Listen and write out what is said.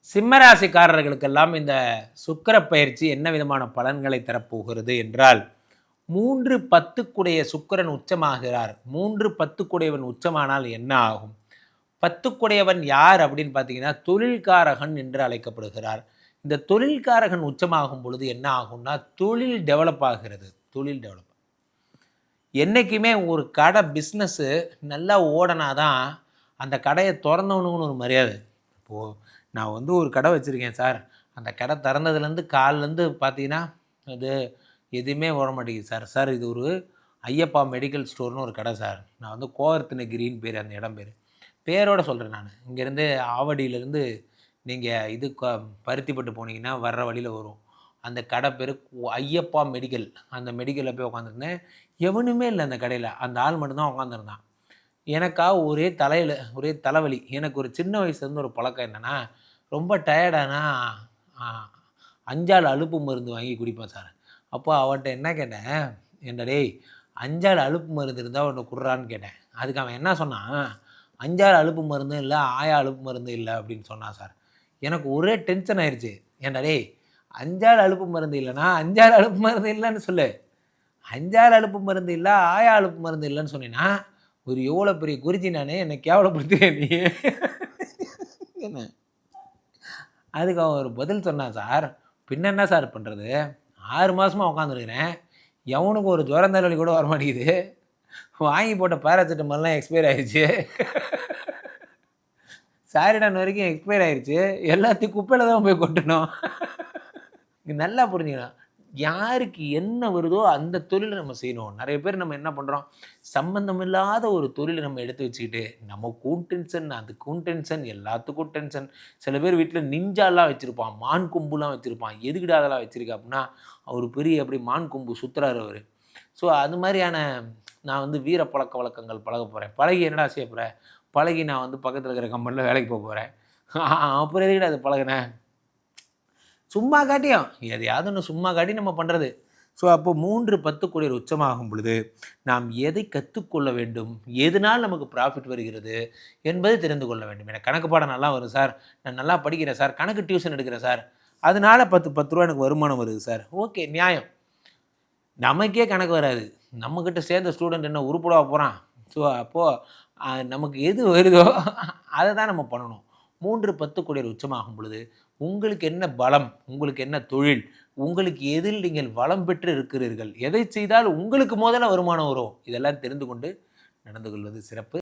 சிம்மராசிக்காரர்களுக்கெல்லாம் இந்த சுக்கிர பயிற்சி என்ன விதமான பலன்களை தரப்போகிறது என்றால் 3-10 சுக்கிரன் உச்சமாகிறார். 3-10 உச்சமானால் என்ன ஆகும்? 10 யார் அப்படின்னு பார்த்தீங்கன்னா தொழில்காரகன் என்று அழைக்கப்படுகிறார். இந்த தொழில்காரகன் உச்சமாகும் பொழுது என்ன ஆகும்னா தொழில் டெவலப் ஆகிறது. தொழில் டெவலப் என்றைக்குமே ஒரு கடை பிஸ்னஸ்ஸு நல்லா ஓடனாதான் அந்த கடையை திறந்தவனுன்னு ஒரு மரியாதை. இப்போது நான் வந்து ஒரு கடை வச்சுருக்கேன் சார், அந்த கடை திறந்ததுலேருந்து காலிலேருந்து பார்த்தீங்கன்னா அது எதுவுமே ஓட மாட்டேங்குது சார். சார் இது ஒரு ஐயப்பா மெடிக்கல் ஸ்டோர்னு ஒரு கடை சார். நான் வந்து கோவர்த்தனகிரின்னு பேர், அந்த இடம் பேர். பேரோடு சொல்கிறேன் நான். இங்கேருந்து ஆவடியிலேருந்து நீங்கள் இது பருத்திப்பட்டு போனீங்கன்னா வர்ற வழியில் வரும். அந்த கடை பேர் ஐயப்பா மெடிக்கல். அந்த மெடிக்கலில் போய் உட்காந்துருந்தேன். எவனுமே இல்லை அந்த கடையில். அந்த ஆள் மட்டும்தான் உட்காந்துருந்தான். எனக்கா ஒரே தலைவலி. எனக்கு ஒரு சின்ன வயசுலேருந்து ஒரு பழக்கம் என்னென்னா, ரொம்ப டயர்டானா அஞ்சால் அலுப்பு மருந்து வாங்கி குடிப்பேன் சார். அப்போ அவன்கிட்ட என்ன கேட்டேன், என்ன டேய் அஞ்சால் அலுப்பு மருந்து இருந்தால் ஒன்று குடுறான்னு கேட்டேன். அதுக்கு அவன் என்ன சொன்னான், அஞ்சால் அலுப்பு மருந்தும் இல்லை, ஆயா அலுப்பு மருந்து இல்லை அப்படின்னு சொன்னான் சார். எனக்கு ஒரே டென்ஷன் ஆயிடுச்சு. ஏன்டா டேய் அஞ்சால் அலுப்பு மருந்து இல்லைன்னா அஞ்சாறு அலுப்பு மருந்து இல்லைன்னு சொல்லு. அஞ்சாறு அலுப்பு மருந்து இல்லை, ஆயா அலுப்பு மருந்து இல்லைன்னு சொன்னீங்கன்னா ஒரு எவ்வளோ பெரிய குறிச்சி நானே என்னை கேவலப்படுத்துகிறேன் நீ என்ன. அதுக்கு அவன் ஒரு பதில் சொன்னான், சார் பின்ன என்ன சார் பண்ணுறது, 6 மாதமாக உட்காந்துருக்கிறேன், எவனுக்கு ஒரு ஜுரம் தலைவலி கூட வர மாட்டேங்குது, வாங்கி போட்ட பேராசிட்டமால்லாம் எக்ஸ்பயர் ஆயிடுச்சு, சாரிடான் வரைக்கும் எக்ஸ்பயர் ஆயிடுச்சு, எல்லாத்தையும் குப்பையில் தான் போய் கொட்டணும். நல்லா புரிஞ்சுக்கலாம். யாருக்கு என்ன வருதோ அந்த தொழிலை நம்ம செய்யணும். நிறைய பேர் நம்ம என்ன பண்ணுறோம், சம்மந்தமில்லாத ஒரு தொழிலை நம்ம எடுத்து வச்சுக்கிட்டு நமக்கும் டென்ஷன், அதுக்கும் டென்ஷன், எல்லாத்துக்கும் டென்ஷன். சில பேர் வீட்டில் நிஞ்சாலாம் வச்சுருப்பான், மான் கொம்புலாம் வச்சுருப்பான். எதுக்கிட்ட அதெல்லாம் வச்சுருக்கேன் அப்படின்னா அவர் பெரிய அப்படி மான் கொம்பு சுற்றுறாரு அவர். ஸோ அது மாதிரியான நான் வந்து வீர பழக்க வழக்கங்கள் பழக போகிறேன். பழகி என்னடா செய்ய போகிறேன், பழகி நான் வந்து பக்கத்தில் இருக்கிற கம்பெனியில் வேலைக்கு போக போகிறேன். அப்புறம் எதுக்கிட்ட அது பழகினேன், சும்மா காட்டியும் எதையாவது ஒன்று சும்மா காட்டி நம்ம பண்ணுறது. ஸோ அப்போ 3-10 உச்சமாகும் பொழுது நாம் எதை கற்றுக்கொள்ள வேண்டும், எதனால் நமக்கு ப்ராஃபிட் வருகிறது என்பதை தெரிந்து கொள்ள வேண்டும். எனக்கு கணக்கு பாடம் நல்லா வரும் சார், நான் நல்லா படிக்கிறேன் சார், கணக்கு டியூஷன் எடுக்கிறேன் சார், அதனால் 10 ரூபா எனக்கு வருமானம் வருது சார், ஓகே நியாயம். நமக்கே கணக்கு வராது, நம்மக்கிட்ட சேர்ந்த ஸ்டூடெண்ட் என்ன உருப்படாக போகிறான். ஸோ அப்போது நமக்கு எது வருதோ அதை தான் நம்ம பண்ணணும். 3-10 உச்சமாகும் பொழுது உங்களுக்கு என்ன பலம், உங்களுக்கு என்ன தொழில், உங்களுக்கு எதில் நீங்கள் வளம் பெற்று இருக்கிறீர்கள், எதை செய்தால் உங்களுக்கு முதல்ல வருமானம் வரும், இதெல்லாம் தெரிந்து கொண்டு நடந்து கொள்வது சிறப்பு.